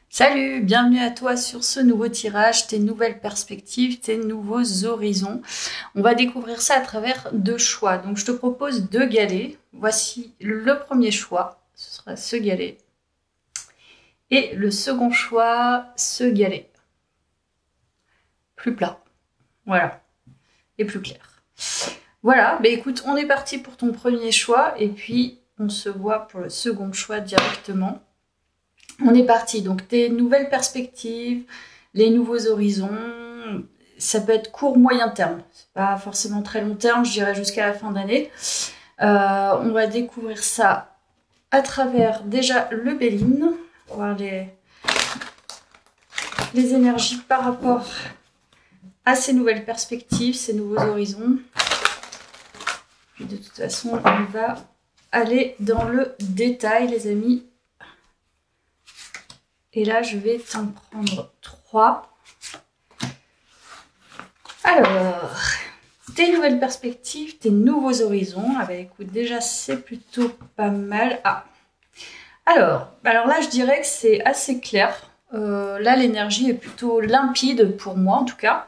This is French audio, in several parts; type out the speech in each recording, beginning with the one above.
Salut, bienvenue à toi sur ce nouveau tirage, tes nouvelles perspectives, tes nouveaux horizons. On va découvrir ça à travers deux choix. Donc je te propose deux galets. Voici le premier choix, ce sera ce galet. Et le second choix, ce galet. Plus plat. Voilà. Et plus clair. Voilà, bah écoute, on est parti pour ton premier choix et puis on se voit pour le second choix directement. On est parti, donc tes nouvelles perspectives, les nouveaux horizons, ça peut être court, moyen terme. C'est pas forcément très long terme, je dirais jusqu'à la fin d'année. On va découvrir ça à travers déjà le Béline, voir les énergies par rapport à ces nouvelles perspectives, ces nouveaux horizons. Puis de toute façon, on va aller dans le détail, les amis. Et là, je vais t'en prendre 3. Alors, tes nouvelles perspectives, tes nouveaux horizons. Ah bah écoute, déjà, c'est plutôt pas mal. Ah, alors là, je dirais que c'est assez clair. Là, l'énergie est plutôt limpide pour moi, en tout cas.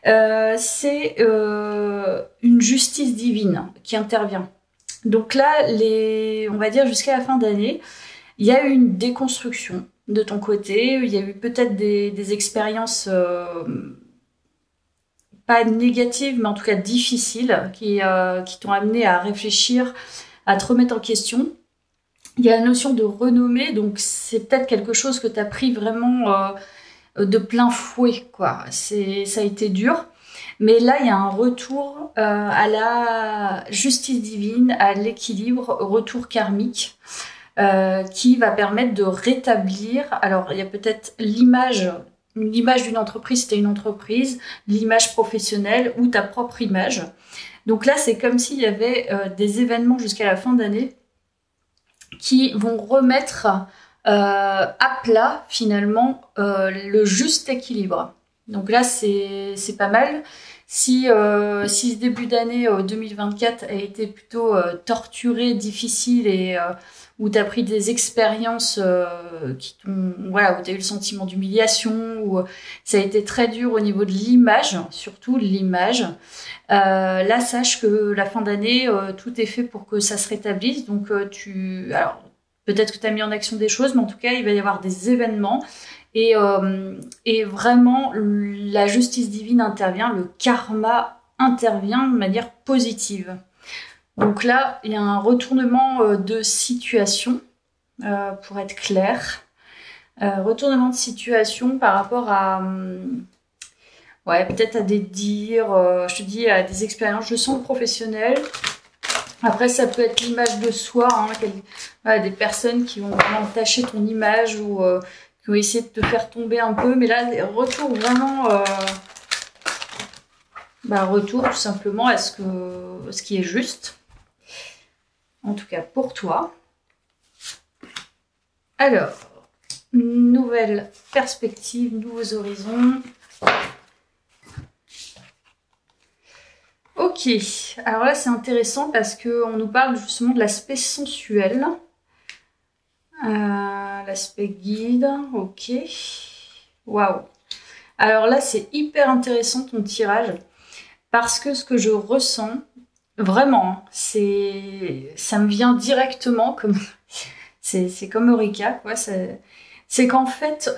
C'est une justice divine qui intervient. Donc là, on va dire jusqu'à la fin d'année, il y a eu une déconstruction de ton côté. Il y a eu peut-être des expériences pas négatives, mais en tout cas difficiles, qui t'ont amené à réfléchir, à te remettre en question. Il y a la notion de renommée, donc c'est peut-être quelque chose que tu as pris vraiment de plein fouet, quoi. Ça a été dur. Mais là, il y a un retour à la justice divine, à l'équilibre, retour karmique, qui va permettre de rétablir. Alors, il y a peut-être l'image d'une entreprise, c'était une entreprise, l'image professionnelle ou ta propre image. Donc là, c'est comme s'il y avait des événements jusqu'à la fin d'année qui vont remettre à plat, finalement, le juste équilibre. Donc là, c'est pas mal. Si ce début d'année 2024 a été plutôt torturé, difficile et où tu as pris des expériences qui t'ont, voilà, où tu as eu le sentiment d'humiliation, où ça a été très dur au niveau de l'image, surtout l'image. Là, sache que la fin d'année, tout est fait pour que ça se rétablisse. Donc, alors, peut-être que tu as mis en action des choses, mais en tout cas, il va y avoir des événements. Et vraiment, la justice divine intervient, le karma intervient de manière positive. Donc là, il y a un retournement de situation, pour être clair. Retournement de situation par rapport à... ouais, peut-être à des dires, je te dis, à des expériences, je sens professionnelles. Après, ça peut être l'image de soi, hein, voilà, des personnes qui vont vraiment tacher ton image ou qui vont essayer de te faire tomber un peu. Mais là, retour vraiment... retour tout simplement à ce qui est juste. En tout cas pour toi. Alors, nouvelle perspective, nouveaux horizons. Ok, alors là c'est intéressant parce qu'on nous parle justement de l'aspect sensuel. L'aspect guide, ok. Waouh. Alors là c'est hyper intéressant ton tirage parce que ce que je ressens, vraiment, ça me vient directement comme... c'est comme Eureka, quoi. C'est qu'en fait...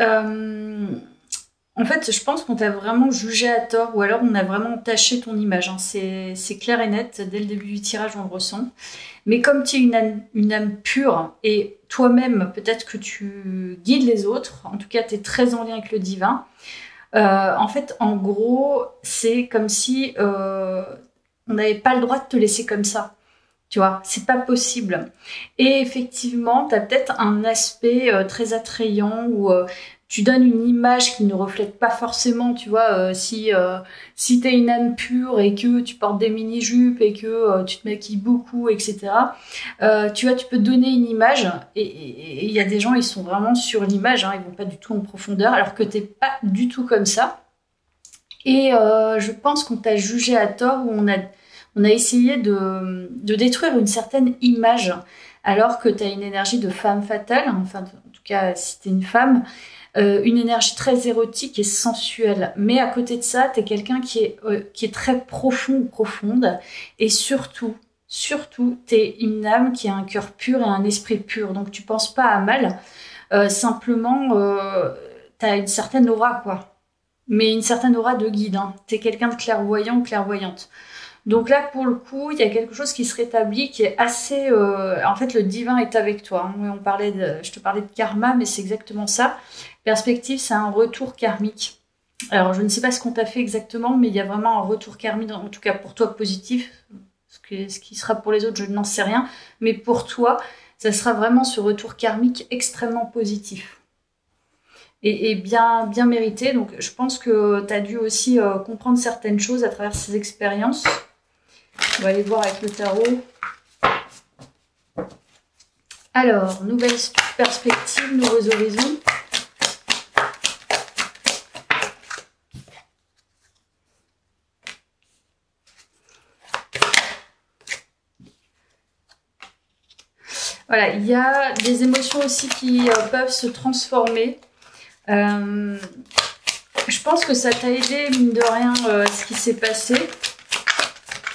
En fait, je pense qu'on t'a vraiment jugé à tort ou alors on a vraiment taché ton image. Hein. C'est clair et net, dès le début du tirage, on le ressent. Mais comme tu es une âme pure et toi-même, peut-être que tu guides les autres, en tout cas, tu es très en lien avec le divin. En fait, en gros, c'est comme si on n'avait pas le droit de te laisser comme ça. Tu vois, c'est pas possible. Et effectivement, tu as peut-être un aspect très attrayant où tu donnes une image qui ne reflète pas forcément, tu vois, si t'es une âme pure et que tu portes des mini-jupes et que tu te maquilles beaucoup, etc. Tu vois, tu peux donner une image et il y a des gens, ils sont vraiment sur l'image, hein, ils vont pas du tout en profondeur, alors que t'es pas du tout comme ça. Et je pense qu'on t'a jugé à tort, où on a essayé de détruire une certaine image, alors que tu as une énergie de femme fatale, enfin, en tout tout cas si t'es une femme, une énergie très érotique et sensuelle. Mais à côté de ça, t'es quelqu'un qui est très profond ou profonde. Et surtout, t'es une âme qui a un cœur pur et un esprit pur. Donc tu penses pas à mal. Simplement, t'as une certaine aura, quoi. Mais une certaine aura de guide. Hein. T'es quelqu'un de clairvoyant ou clairvoyante. Donc là, pour le coup, il y a quelque chose qui se rétablit, qui est assez... En fait, le divin est avec toi. Hein. Je te parlais de karma, mais c'est exactement ça. Perspective, c'est un retour karmique. Alors, je ne sais pas ce qu'on t'a fait exactement, mais il y a vraiment un retour karmique, en tout cas pour toi, positif. Ce qui sera pour les autres, je n'en sais rien. Mais pour toi, ça sera vraiment ce retour karmique extrêmement positif. Et bien mérité. Donc, je pense que tu as dû aussi comprendre certaines choses à travers ces expériences. On va aller voir avec le tarot. Alors, nouvelles perspectives, nouveaux horizons. Voilà, il y a des émotions aussi qui peuvent se transformer. Je pense que ça t'a aidé, mine de rien, ce qui s'est passé.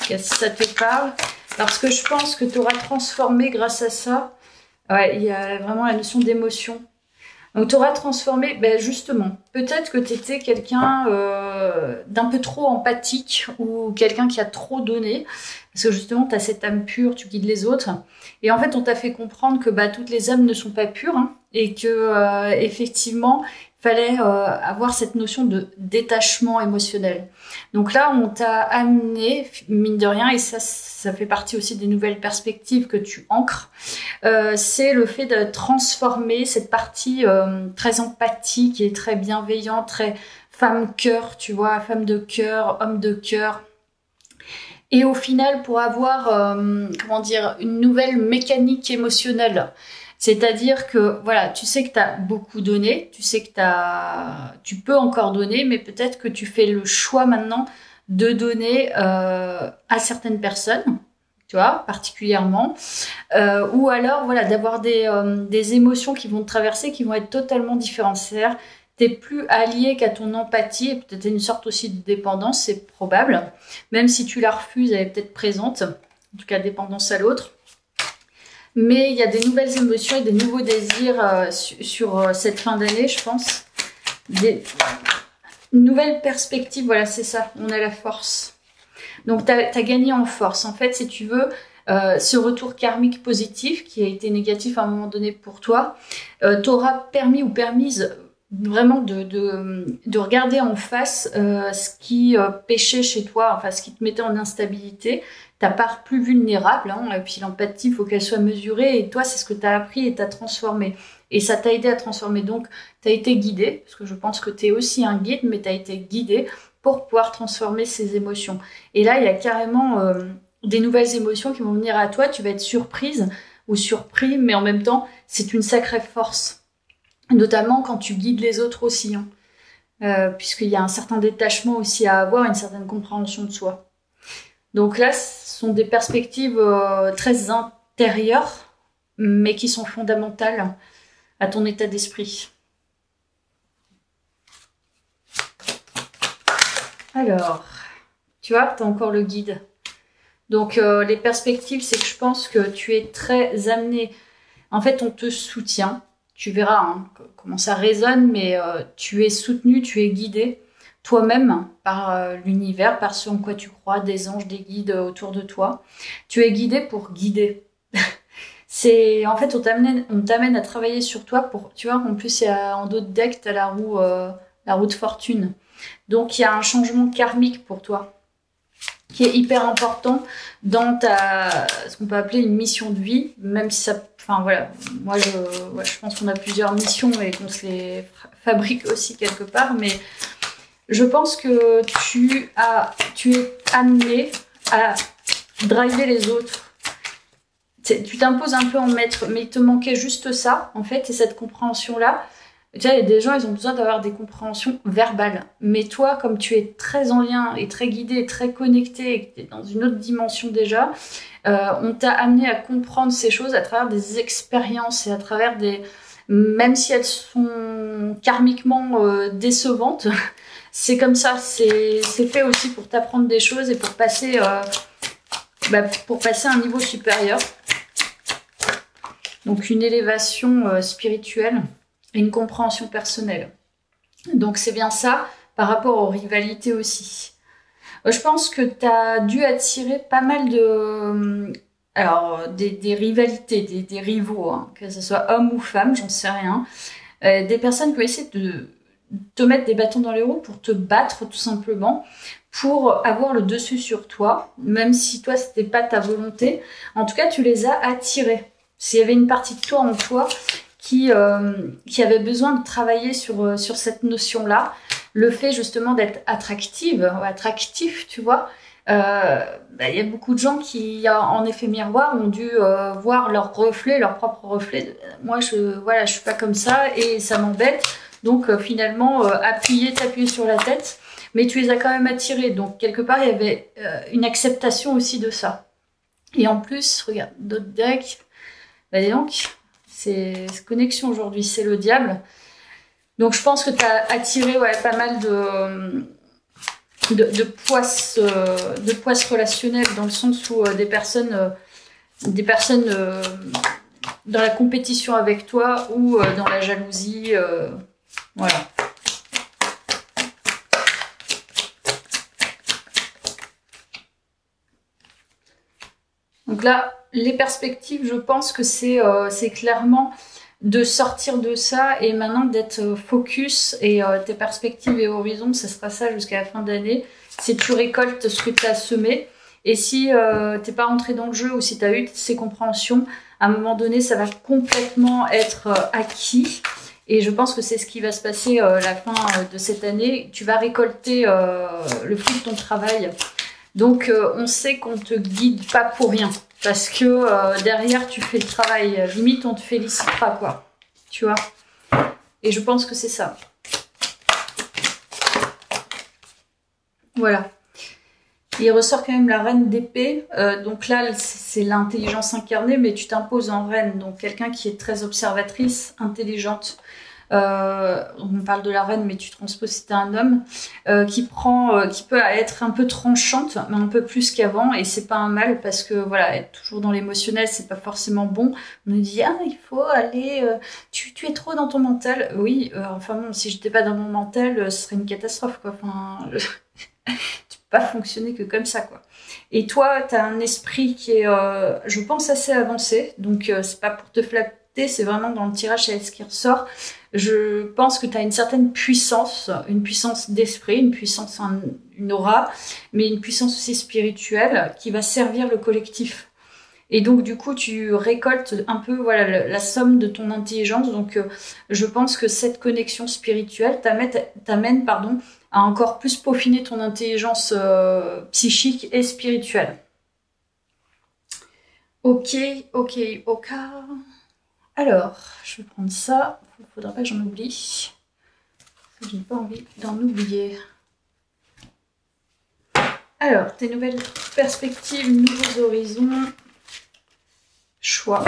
Si ça te parle. Parce que je pense que tu auras transformé grâce à ça. Ouais, il y a vraiment la notion d'émotion. Donc, tu auras transformé, ben justement, peut-être que tu étais quelqu'un d'un peu trop empathique ou quelqu'un qui a trop donné. Parce que justement, tu as cette âme pure, tu guides les autres. Et en fait, on t'a fait comprendre que bah, toutes les âmes ne sont pas pures. Hein, et que, effectivement, il fallait avoir cette notion de détachement émotionnel. Donc là, on t'a amené, mine de rien, et ça fait partie aussi des nouvelles perspectives que tu ancres, c'est le fait de transformer cette partie très empathique et très bienveillante, très femme-cœur, tu vois, femme de cœur, homme de cœur. Et au final, pour avoir, comment dire, une nouvelle mécanique émotionnelle. C'est-à-dire que, voilà, tu sais que tu as beaucoup donné, tu sais que tu peux encore donner, mais peut-être que tu fais le choix maintenant de donner à certaines personnes, tu vois, particulièrement, ou alors, voilà, d'avoir des émotions qui vont te traverser, qui vont être totalement différentes. C'est-à-dire, t'es plus allié qu'à ton empathie, et peut-être une sorte aussi de dépendance, c'est probable, même si tu la refuses, elle est peut-être présente, en tout cas dépendance à l'autre. Mais il y a des nouvelles émotions et des nouveaux désirs sur cette fin d'année, je pense. Des nouvelles perspectives, voilà, c'est ça, on a la force. Donc, tu as gagné en force. En fait, si tu veux, ce retour karmique positif, qui a été négatif à un moment donné pour toi, t'aura permis ou permise vraiment de regarder en face ce qui pêchait chez toi, enfin, ce qui te mettait en instabilité. Ta part plus vulnérable, hein, et puis l'empathie, il faut qu'elle soit mesurée, et toi, c'est ce que tu as appris et tu as transformé. Et ça t'a aidé à transformer. Donc, tu as été guidé, parce que je pense que tu es aussi un guide, mais tu as été guidé pour pouvoir transformer ces émotions. Et là, il y a carrément des nouvelles émotions qui vont venir à toi, tu vas être surprise ou surpris, mais en même temps, c'est une sacrée force. Notamment quand tu guides les autres aussi, hein, puisqu'il y a un certain détachement aussi à avoir, une certaine compréhension de soi. Donc là, ce sont des perspectives très intérieures, mais qui sont fondamentales à ton état d'esprit. Alors, tu vois, tu as encore le guide. Donc, les perspectives, c'est que je pense que tu es très amené. En fait, on te soutient. Tu verras hein, comment ça résonne, mais tu es soutenu, tu es guidé. Toi-même, par l'univers, par ce en quoi tu crois, des anges, des guides autour de toi. Tu es guidé pour guider. En fait, on t'amène à travailler sur toi pour, tu vois, en plus, en dos de deck, tu as la roue de fortune. Donc, il y a un changement karmique pour toi qui est hyper important dans ce qu'on peut appeler une mission de vie, même si ça, enfin voilà, moi je pense qu'on a plusieurs missions et qu'on se les fabrique aussi quelque part, mais je pense que tu es amené à driver les autres. Tu t'imposes un peu en maître, mais il te manquait juste ça, en fait, et cette compréhension-là. Tu vois, il y a des gens, ils ont besoin d'avoir des compréhensions verbales. Mais toi, comme tu es très en lien et très guidé, et très connecté, et que tu es dans une autre dimension déjà, on t'a amené à comprendre ces choses à travers des expériences et à travers même si elles sont karmiquement décevantes. C'est comme ça, c'est fait aussi pour t'apprendre des choses et pour passer à un niveau supérieur. Donc une élévation spirituelle et une compréhension personnelle. Donc c'est bien ça par rapport aux rivalités aussi. Je pense que tu as dû attirer pas mal de... Alors, des rivalités, des rivaux, hein, que ce soit homme ou femme, j'en sais rien. Des personnes qui ont essayé de te mettre des bâtons dans les roues pour te battre tout simplement, pour avoir le dessus sur toi, même si toi, c'était pas ta volonté. En tout cas, tu les as attirés. S'il y avait une partie de toi en toi qui avait besoin de travailler sur cette notion-là, le fait justement d'être attractif, tu vois, y a beaucoup de gens qui, en effet miroir, ont dû voir leur reflet, leur propre reflet. Moi, je suis pas comme ça et ça m'embête. Donc finalement, t'appuyer sur la tête, mais tu les as quand même attirés. Donc quelque part, il y avait une acceptation aussi de ça. Et en plus, regarde, d'autres decks, dis donc, c'est connexion aujourd'hui, c'est le diable. Donc je pense que tu as attiré pas mal de poisses relationnelles, dans le sens où des personnes dans la compétition avec toi ou dans la jalousie, voilà. Donc là, les perspectives, je pense que c'est clairement de sortir de ça et maintenant d'être focus, et tes perspectives et horizons, ce sera ça jusqu'à la fin d'année. Si tu récoltes ce que tu as semé, et si t'es pas rentré dans le jeu, ou si tu as eu ces compréhensions, à un moment donné, ça va complètement être acquis. Et je pense que c'est ce qui va se passer la fin de cette année. Tu vas récolter le fruit de ton travail. Donc on sait qu'on te guide pas pour rien. Parce que derrière, tu fais le travail. Limite, on te félicitera, quoi. Tu vois. Et je pense que c'est ça. Voilà. Il ressort quand même la reine d'épée. Donc là, c'est l'intelligence incarnée, mais tu t'imposes en reine. Donc quelqu'un qui est très observatrice, intelligente. On parle de la reine, mais tu transposes si t'es un homme, qui peut être un peu tranchante, mais un peu plus qu'avant, et c'est pas un mal, parce que voilà, être toujours dans l'émotionnel, c'est pas forcément bon. On nous dit il faut aller, tu es trop dans ton mental. Oui, enfin bon, si j'étais pas dans mon mental, ce serait une catastrophe, quoi. Enfin, tu peux pas fonctionner que comme ça, quoi. Et toi, t'as un esprit qui est, je pense, assez avancé, donc c'est pas pour te flatter, c'est vraiment dans le tirage, c'est ce qui ressort. Je pense que tu as une certaine puissance, une puissance d'esprit, une puissance, une aura, mais une puissance aussi spirituelle qui va servir le collectif. Et donc du coup, tu récoltes un peu la somme de ton intelligence. Donc je pense que cette connexion spirituelle t'amène à encore plus peaufiner ton intelligence psychique et spirituelle. Ok. Alors, je vais prendre ça. Il ne faudra pas que j'en oublie. Je n'ai pas envie d'en oublier. Alors, tes nouvelles perspectives, nouveaux horizons. Choix.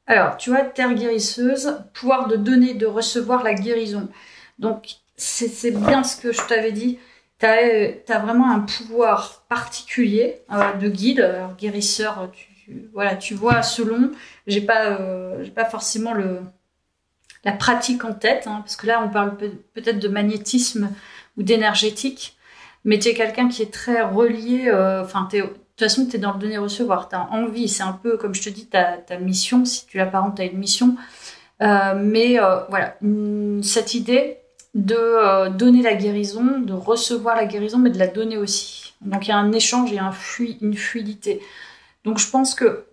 Alors, tu vois, terre guérisseuse, pouvoir de donner, de recevoir la guérison. Donc, c'est bien ce que je t'avais dit. T'as vraiment un pouvoir particulier de guide, alors, guérisseur. Tu vois selon. J'ai pas forcément la pratique en tête, hein, parce que là on parle peut-être de magnétisme ou d'énergétique, mais tu es quelqu'un qui est très relié. De toute façon, tu es dans le donner-recevoir. Tu as envie. C'est un peu comme je te dis ta mission. Si tu l'apparentes à une mission, voilà, cette idée de donner la guérison, de recevoir la guérison, mais de la donner aussi. Donc il y a un échange et une fluidité. Donc je pense que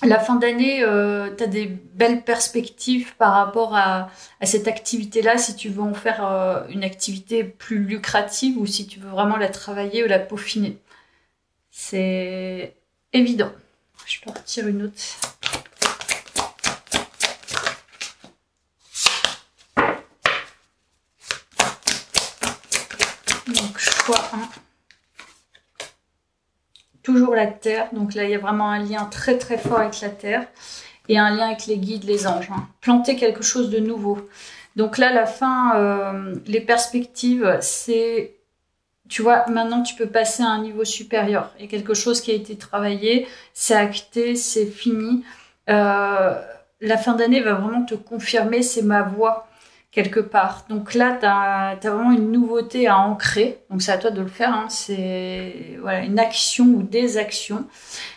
la fin d'année, tu as des belles perspectives par rapport à cette activité-là, si tu veux en faire une activité plus lucrative ou si tu veux vraiment la travailler ou la peaufiner. C'est évident. Je peux en retirer une autre. fois un. Toujours la terre, donc là il y a vraiment un lien très très fort avec la terre et un lien avec les guides, les anges. Hein. Planter quelque chose de nouveau. Donc là la fin, les perspectives, c'est, tu vois, maintenant tu peux passer à un niveau supérieur. Il y a quelque chose qui a été travaillé, c'est acté, c'est fini. La fin d'année va vraiment te confirmer, c'est ma voie quelque part. Donc là, tu as vraiment une nouveauté à ancrer. Donc c'est à toi de le faire. Hein. C'est voilà, une action ou des actions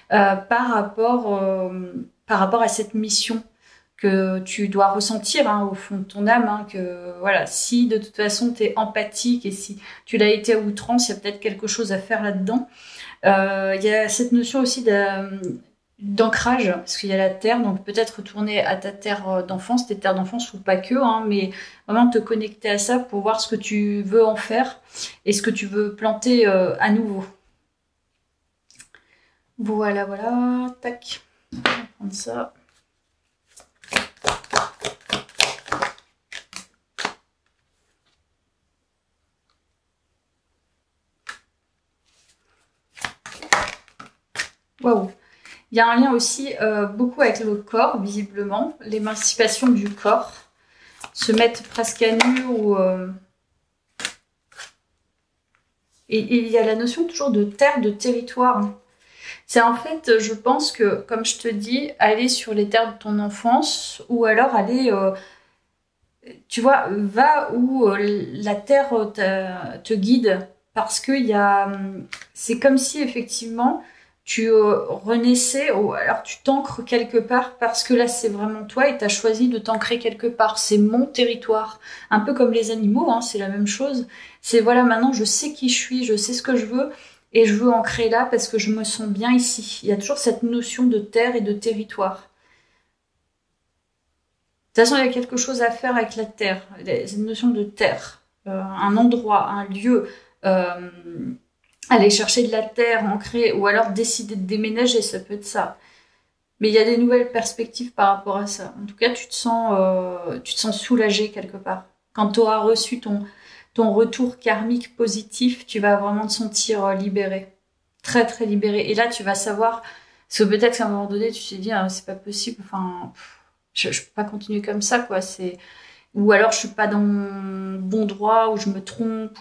par rapport à cette mission que tu dois ressentir hein, au fond de ton âme. Hein, que voilà, si de toute façon tu es empathique et si tu l'as été à outrance, il y a peut-être quelque chose à faire là-dedans. Il y a cette notion aussi d'ancrage, parce qu'il y a la terre, donc peut-être retourner à ta terre d'enfance, tes terres d'enfance ou pas que, hein, mais vraiment te connecter à ça pour voir ce que tu veux en faire et ce que tu veux planter à nouveau. Voilà, voilà, tac, on va prendre ça. Waouh! Il y a un lien aussi beaucoup avec le corps, visiblement, l'émancipation du corps, se mettre presque à nu ou... Et il y a la notion toujours de terre, de territoire. C'est en fait, je pense que, comme je te dis, aller sur les terres de ton enfance ou alors aller, tu vois, va où la terre te guide parce que c'est comme si effectivement tu renaissais ou alors tu t'ancres quelque part parce que là c'est vraiment toi et tu as choisi de t'ancrer quelque part. C'est mon territoire. Un peu comme les animaux, hein, c'est la même chose. C'est voilà, maintenant je sais qui je suis, je sais ce que je veux et je veux ancrer là parce que je me sens bien ici. Il y a toujours cette notion de terre et de territoire. De toute façon, il y a quelque chose à faire avec la terre. Cette notion de terre, un endroit, un lieu. Aller chercher de la terre, ancrer, ou alors décider de déménager, ça peut être ça. Mais il y a des nouvelles perspectives par rapport à ça. En tout cas, tu te sens soulagé quelque part. Quand tu auras reçu ton retour karmique positif, tu vas vraiment te sentir libéré. Très, très libéré. Et là, tu vas savoir, parce que peut-être qu'à un moment donné, tu t'es dit, ah, c'est pas possible, enfin, je peux pas continuer comme ça, quoi. Ou alors je suis pas dans mon bon droit, ou je me trompe,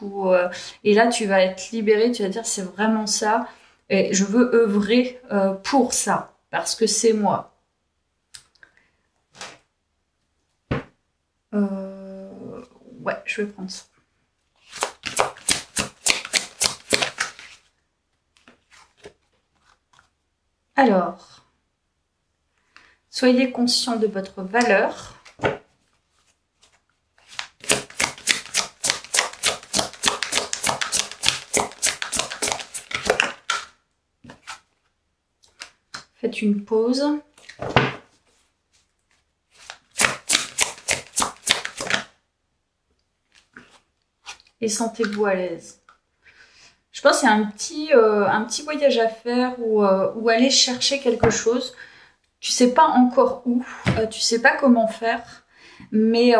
et là tu vas être libéré, tu vas dire c'est vraiment ça, et je veux œuvrer pour ça, parce que c'est moi. Ouais, je vais prendre ça. Alors, soyez conscient de votre valeur. Faites une pause. Et sentez-vous à l'aise. Je pense qu'il y a un petit voyage à faire ou aller chercher quelque chose. Tu sais pas encore où, tu sais pas comment faire, mais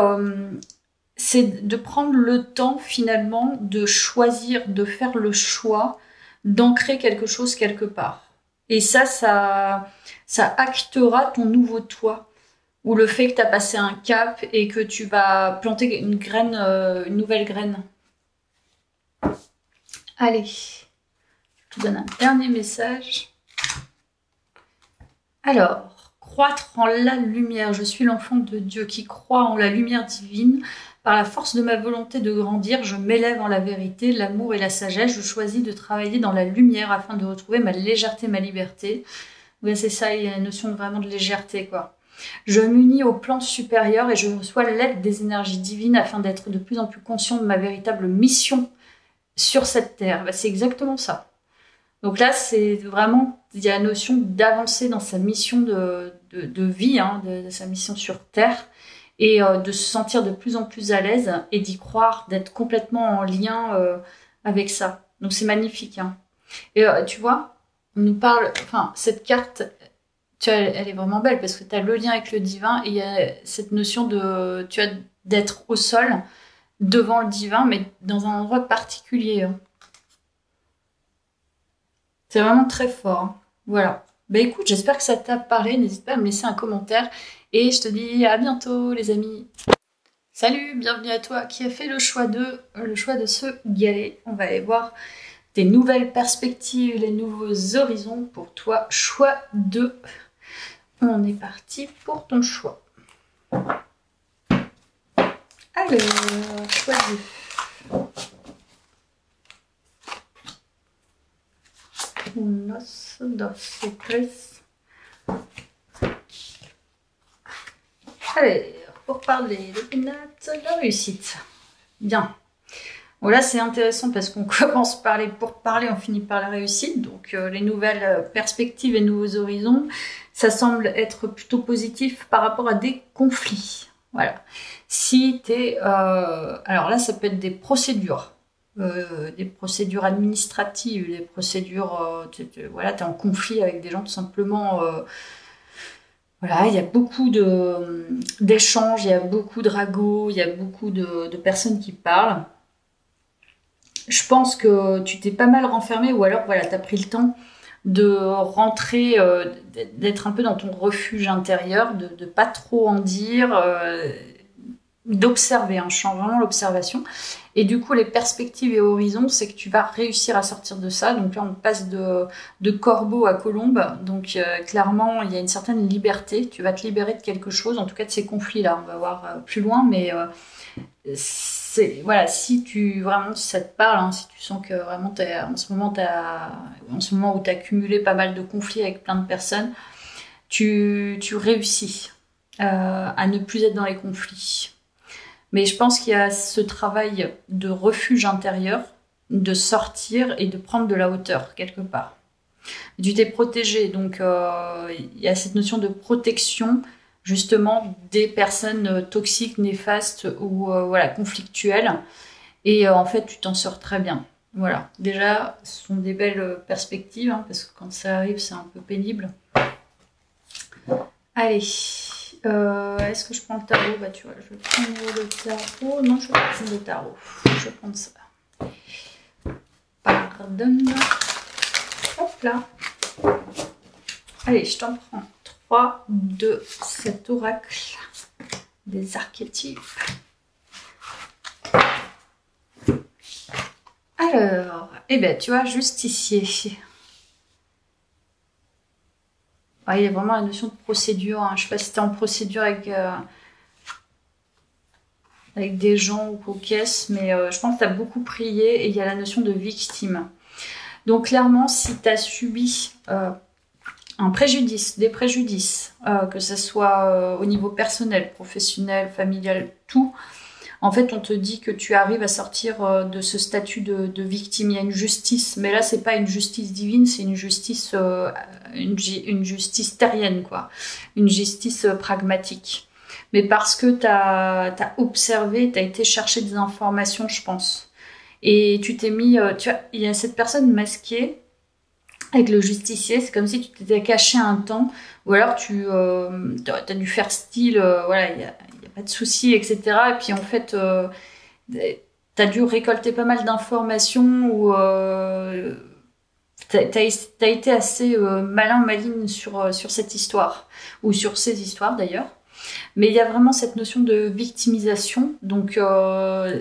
c'est de prendre le temps finalement de choisir, de faire le choix d'ancrer quelque chose quelque part. Et ça actera ton nouveau toi. Ou le fait que tu as passé un cap et que tu vas planter une graine, une nouvelle graine. Allez, je te donne un dernier message. Alors, croître en la lumière. Je suis l'enfant de Dieu qui croit en la lumière divine. Par la force de ma volonté de grandir, je m'élève en la vérité, l'amour et la sagesse. Je choisis de travailler dans la lumière afin de retrouver ma légèreté, ma liberté. Oui, c'est ça, il y a une notion vraiment de légèreté, quoi. Je m'unis au plan supérieur et je reçois l'aide des énergies divines afin d'être de plus en plus conscient de ma véritable mission sur cette terre. Ben, c'est exactement ça. Donc là, c'est vraiment, il y a la notion d'avancer dans sa mission de vie, hein, de sa mission sur terre, et de se sentir de plus en plus à l'aise et d'y croire, d'être complètement en lien avec ça. Donc c'est magnifique. Hein. Et tu vois, on nous parle, enfin, cette carte, tu vois, elle est vraiment belle parce que tu as le lien avec le divin et il y a cette notion de, tu vois, d'être au sol devant le divin, mais dans un endroit particulier. Hein. C'est vraiment très fort, hein. Voilà. Bah écoute, j'espère que ça t'a parlé. N'hésite pas à me laisser un commentaire. Et je te dis à bientôt, les amis. Salut, bienvenue à toi qui a fait le choix de ce galet. On va aller voir des nouvelles perspectives, les nouveaux horizons pour toi. Choix 2. On est parti pour ton choix. Alors, choix 2. Unos, dos et tres. Allez, pour parler de pénates, la réussite. Bien. Bon là c'est intéressant parce qu'on commence par pour parler, on finit par la réussite. Donc les nouvelles perspectives et nouveaux horizons, ça semble être plutôt positif par rapport à des conflits. Voilà. Si t'es... alors là ça peut être des procédures administratives, des procédures... voilà, t'es en conflit avec des gens tout simplement... voilà, il y a beaucoup d'échanges, il y a beaucoup de ragots, il y a beaucoup de personnes qui parlent. Je pense que tu t'es pas mal renfermé ou alors voilà, tu as pris le temps de rentrer, d'être un peu dans ton refuge intérieur, de pas trop en dire, d'observer, hein, je sens vraiment l'observation. Et du coup, les perspectives et horizons, c'est que tu vas réussir à sortir de ça. Donc là, on passe de corbeau à colombe. Donc clairement, il y a une certaine liberté. Tu vas te libérer de quelque chose, en tout cas de ces conflits-là. On va voir plus loin, mais voilà, si ça te parle, hein, si tu sens que vraiment en ce moment où tu as cumulé pas mal de conflits avec plein de personnes, tu réussis à ne plus être dans les conflits. Mais je pense qu'il y a ce travail de refuge intérieur, de sortir et de prendre de la hauteur quelque part. Tu t'es protégé, donc il y a cette notion de protection justement des personnes toxiques, néfastes ou voilà, conflictuelles. Et en fait, tu t'en sors très bien. Voilà. Déjà, ce sont des belles perspectives, hein, parce que quand ça arrive, c'est un peu pénible. Allez. Est-ce que je prends le tarot? Bah tu vois, je vais prendre le tarot. Non, je vais pas prendre le tarot. Je vais prendre ça. Pardonne. Hop là. Allez, je t'en prends 3 de cet oracle des archétypes. Alors, eh bien, tu vois, justicier. Ah, il y a vraiment la notion de procédure, hein. Je ne sais pas si tu es en procédure avec des gens ou aux caisses, mais je pense que tu as beaucoup prié et il y a la notion de victime. Donc clairement, si tu as subi un préjudice, des préjudices, que ce soit au niveau personnel, professionnel, familial, tout, en fait, on te dit que tu arrives à sortir de ce statut de victime. Il y a une justice, mais là, c'est pas une justice divine, c'est une justice terrienne, quoi. Une justice pragmatique. Mais parce que tu as observé, tu as été chercher des informations, je pense. Et tu t'es mis... tu vois, il y a cette personne masquée avec le justicier, c'est comme si tu t'étais caché un temps, ou alors tu as dû faire style, voilà, il y a pas de soucis, etc. Et puis en fait, t'as dû récolter pas mal d'informations ou t'as été assez maligne sur cette histoire, ou sur ces histoires d'ailleurs. Mais il y a vraiment cette notion de victimisation. Donc là,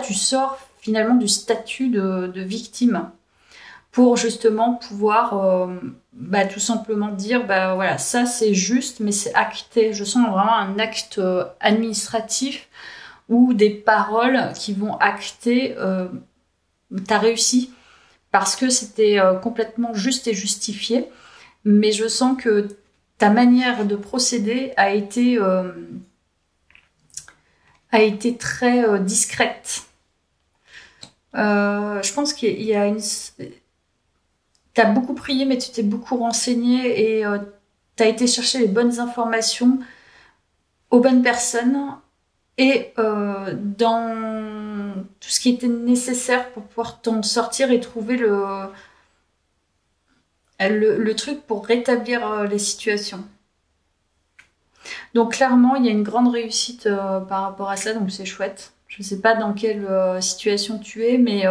tu sors finalement du statut de victime pour justement pouvoir tout simplement dire voilà, ça c'est juste, mais c'est acté. Je sens vraiment un acte administratif ou des paroles qui vont acter t'as réussi parce que c'était complètement juste et justifié, mais je sens que ta manière de procéder a été très discrète. Je pense qu'il y a une... T'as beaucoup prié, mais tu t'es beaucoup renseigné et t'as été chercher les bonnes informations aux bonnes personnes et dans tout ce qui était nécessaire pour pouvoir t'en sortir et trouver le truc pour rétablir les situations. Donc clairement, il y a une grande réussite par rapport à ça, donc c'est chouette. Je ne sais pas dans quelle situation tu es, mais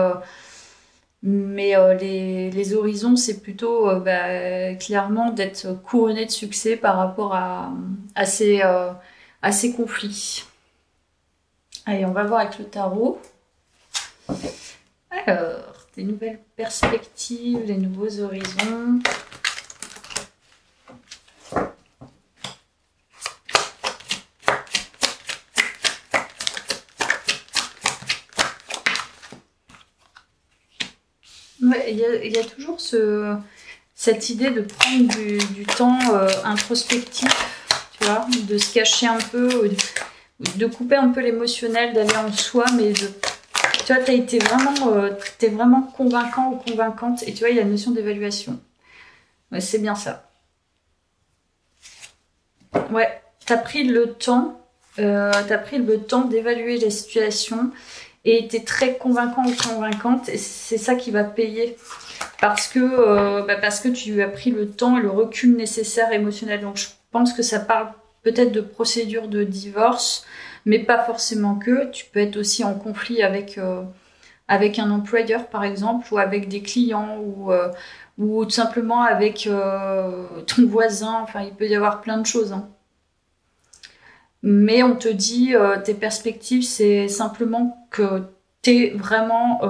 Mais les horizons, c'est plutôt clairement d'être couronné de succès par rapport à ces conflits. Allez, on va voir avec le tarot. Alors, des nouvelles perspectives, des nouveaux horizons. Ouais, il y a toujours cette idée de prendre du temps introspectif, tu vois, de se cacher un peu, de couper un peu l'émotionnel, d'aller en soi, mais tu vois, t'es vraiment convaincant ou convaincante, et tu vois, il y a la notion d'évaluation. Ouais, c'est bien ça. Ouais, t'as pris le temps d'évaluer les situations, et t'es très convaincant ou convaincante, et c'est ça qui va payer. Parce que tu as pris le temps et le recul nécessaire émotionnel. Donc je pense que ça parle peut-être de procédure de divorce, mais pas forcément que. Tu peux être aussi en conflit avec un employeur, par exemple, ou avec des clients, ou tout simplement avec ton voisin. Enfin, il peut y avoir plein de choses, hein. Mais on te dit, tes perspectives, c'est simplement que t'es vraiment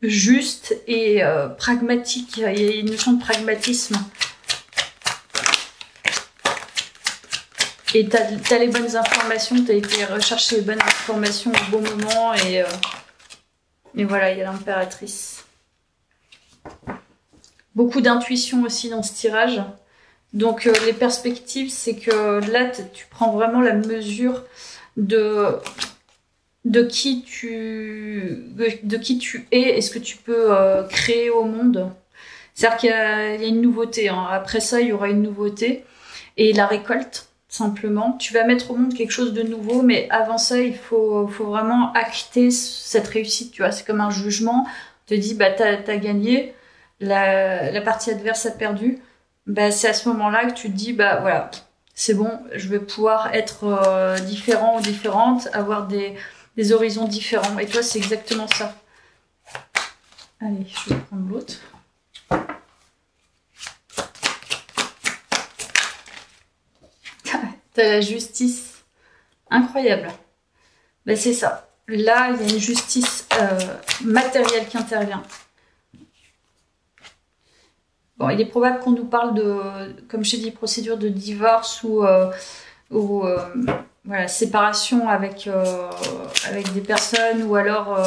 juste et pragmatique. Il y a une notion de pragmatisme. Et t'as les bonnes informations, t'as été rechercher les bonnes informations au bon moment, et voilà, il y a l'impératrice. Beaucoup d'intuition aussi dans ce tirage. Donc les perspectives, c'est que là, tu prends vraiment la mesure de qui tu es et ce que tu peux créer au monde. C'est-à-dire qu'il y a une nouveauté, hein. Après ça, il y aura une nouveauté. Et la récolte, simplement. Tu vas mettre au monde quelque chose de nouveau, mais avant ça, il faut vraiment acter cette réussite. Tu vois, c'est comme un jugement. On te dit, bah, t'as gagné, la partie adverse a perdu. Bah, c'est à ce moment-là que tu te dis, bah voilà, c'est bon, je vais pouvoir être différent ou différente, avoir des horizons différents. Et toi, c'est exactement ça. Allez, je vais prendre l'autre. T'as la justice. Incroyable. Ben, c'est ça. Là, il y a une justice matérielle qui intervient. Bon, il est probable qu'on nous parle de, comme je t'ai dit, procédure de divorce ou voilà, séparation avec des personnes, ou alors,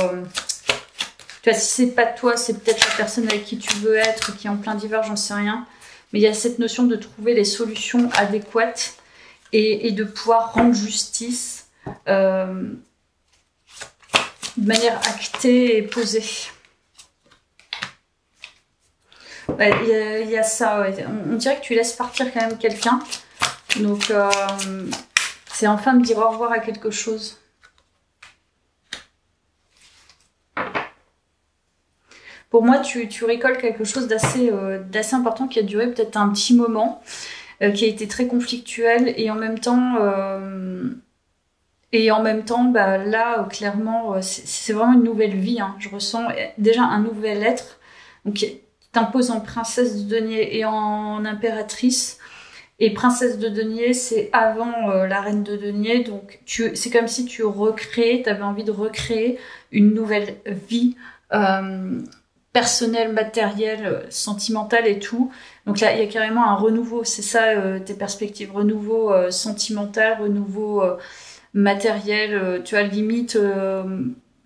tu vois, si c'est pas toi, c'est peut-être la personne avec qui tu veux être, qui est en plein divorce, j'en sais rien. Mais il y a cette notion de trouver les solutions adéquates et de pouvoir rendre justice de manière actée et posée. Il y a ça, ouais. On dirait que tu laisses partir quand même quelqu'un. Donc, c'est enfin de dire au revoir à quelque chose. Pour moi, tu récoltes quelque chose d'assez important qui a duré peut-être un petit moment, qui a été très conflictuel, et en même temps, bah, là, clairement, c'est vraiment une nouvelle vie, hein. Je ressens déjà un nouvel être. Donc, t'imposes en princesse de denier et en impératrice. Et princesse de denier, c'est avant la reine de denier. Donc, c'est comme si tu avais envie de recréer une nouvelle vie personnelle, matérielle, sentimentale et tout. Donc là, il y a carrément un renouveau. C'est ça, tes perspectives. Renouveau sentimental, renouveau matériel. Tu as limite...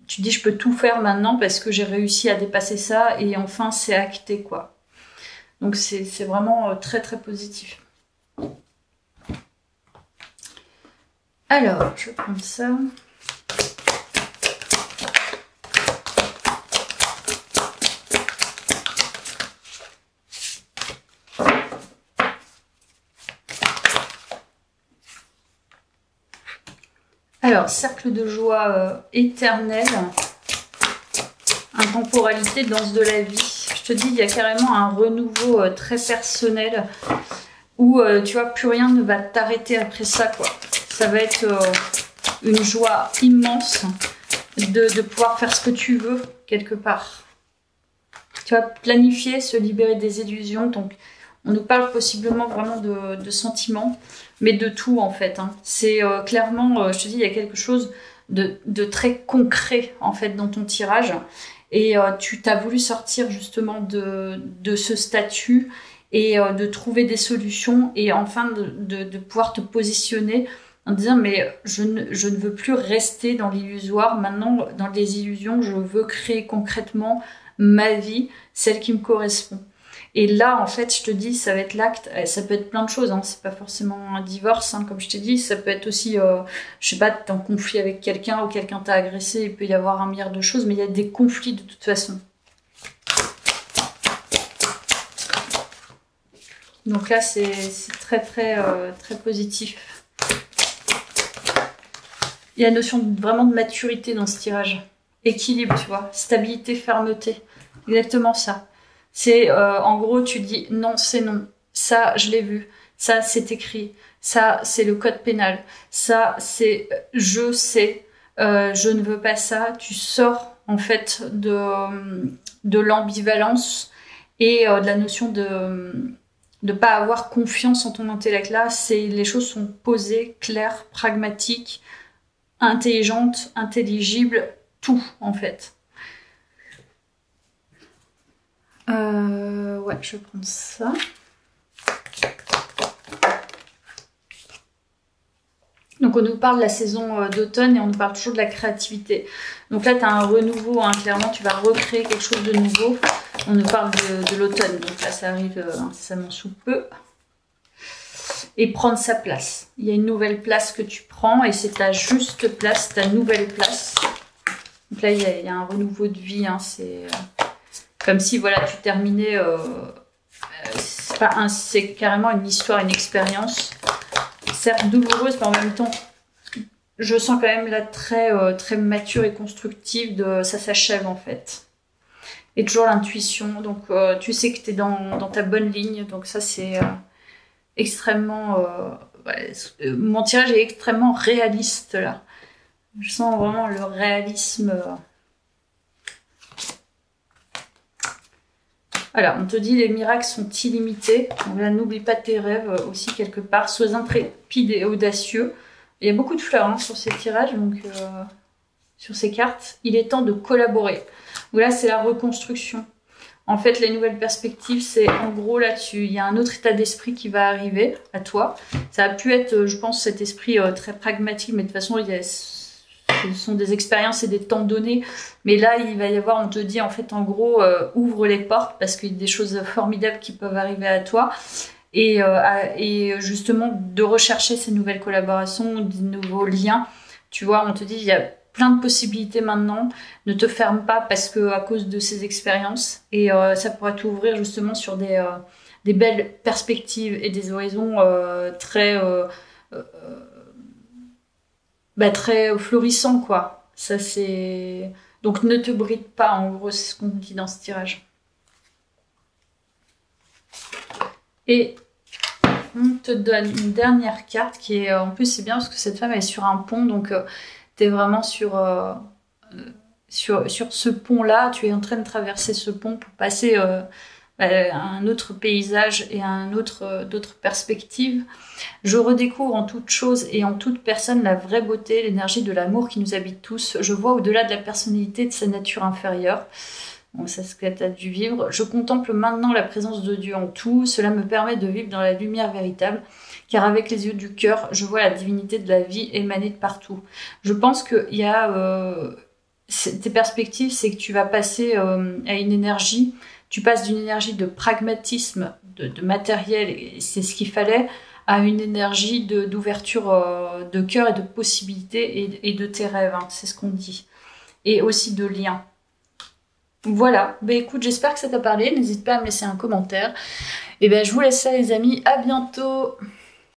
tu dis, je peux tout faire maintenant parce que j'ai réussi à dépasser ça, et enfin, c'est acté, quoi. Donc, c'est vraiment très, très positif. Alors, je vais prendre ça. Alors, cercle de joie éternel, intemporalité, danse de la vie. Je te dis, il y a carrément un renouveau très personnel où, tu vois, plus rien ne va t'arrêter après ça, quoi. Ça va être une joie immense de pouvoir faire ce que tu veux, quelque part. Tu vois, planifier, se libérer des illusions. Donc, on nous parle possiblement vraiment de sentiments, mais de tout en fait. Hein. C'est clairement, je te dis, il y a quelque chose de très concret en fait dans ton tirage. Et tu t'as voulu sortir justement de ce statut et de trouver des solutions et enfin de pouvoir te positionner en disant mais je ne veux plus rester dans l'illusoire. Maintenant, dans les illusions, je veux créer concrètement ma vie, celle qui me correspond. Et là, en fait, je te dis, ça va être l'acte. Ça peut être plein de choses. Hein. C'est pas forcément un divorce, hein, comme je t'ai dit. Ça peut être aussi, je sais pas, t'es en conflit avec quelqu'un ou quelqu'un t'a agressé. Il peut y avoir un milliard de choses, mais il y a des conflits de toute façon. Donc là, c'est très, très, très positif. Il y a la notion vraiment de maturité dans ce tirage. Équilibre, tu vois. Stabilité, fermeté. Exactement ça. C'est en gros, tu dis non, c'est non. Ça, je l'ai vu. Ça, c'est écrit. Ça, c'est le code pénal. Ça, c'est je sais. Je ne veux pas ça. Tu sors en fait de l'ambivalence et de la notion de pas avoir confiance en ton intellect. Là, les choses sont posées, claires, pragmatiques, intelligentes, intelligibles, tout en fait. Ouais, je vais prendre ça. Donc on nous parle de la saison d'automne et on nous parle toujours de la créativité. Donc là, tu as un renouveau, hein, clairement, tu vas recréer quelque chose de nouveau. On nous parle de l'automne, donc là, ça arrive incessamment sous peu. Et prendre sa place. Il y a une nouvelle place que tu prends et c'est ta juste place, ta nouvelle place. Donc là, il y a un renouveau de vie, hein, c'est... Comme si voilà, tu terminais, c'est carrément une histoire, une expérience, certes douloureuse, mais en même temps, je sens quand même là très, très mature et constructive, ça s'achève en fait. Et toujours l'intuition, donc tu sais que tu es dans ta bonne ligne, donc ça c'est extrêmement... ouais, mon tirage est extrêmement réaliste là. Je sens vraiment le réalisme... Alors, on te dit les miracles sont illimités. Donc là, n'oublie pas tes rêves aussi quelque part. Sois intrépide et audacieux. Il y a beaucoup de fleurs hein, sur ces tirages, donc sur ces cartes. Il est temps de collaborer. Donc là, c'est la reconstruction. En fait, les nouvelles perspectives, c'est en gros là-dessus. Il y a un autre état d'esprit qui va arriver à toi. Ça a pu être, je pense, cet esprit très pragmatique, mais de toute façon, ce sont des expériences et des temps donnés. Mais là, il va y avoir, on te dit, en fait, en gros, ouvre les portes parce qu'il y a des choses formidables qui peuvent arriver à toi. Et justement, de rechercher ces nouvelles collaborations, des nouveaux liens. Tu vois, on te dit, il y a plein de possibilités maintenant. Ne te ferme pas parce que à cause de ces expériences. Et ça pourra t'ouvrir justement sur des belles perspectives et des horizons très florissants, quoi. Ça, c'est... Donc, ne te bride pas, en gros, c'est ce qu'on dit dans ce tirage. Et on te donne une dernière carte qui est... En plus, c'est bien parce que cette femme, elle est sur un pont, donc tu es vraiment sur ce pont-là. Tu es en train de traverser ce pont pour passer... un autre paysage et d'autres perspectives. Je redécouvre en toute chose et en toute personne la vraie beauté, l'énergie de l'amour qui nous habite tous. Je vois au-delà de la personnalité de sa nature inférieure. Bon, c'est ce que tu as dû vivre. Je contemple maintenant la présence de Dieu en tout. Cela me permet de vivre dans la lumière véritable, car avec les yeux du cœur, je vois la divinité de la vie émaner de partout. Je pense qu'il y a... tes perspectives, c'est que tu vas passer à une énergie. Tu passes d'une énergie de pragmatisme, de matériel, et c'est ce qu'il fallait, à une énergie d'ouverture de cœur et de possibilités et de tes rêves, hein, c'est ce qu'on dit. Et aussi de liens. Voilà, bah écoute, j'espère que ça t'a parlé, n'hésite pas à me laisser un commentaire. Et ben je vous laisse ça les amis, à bientôt.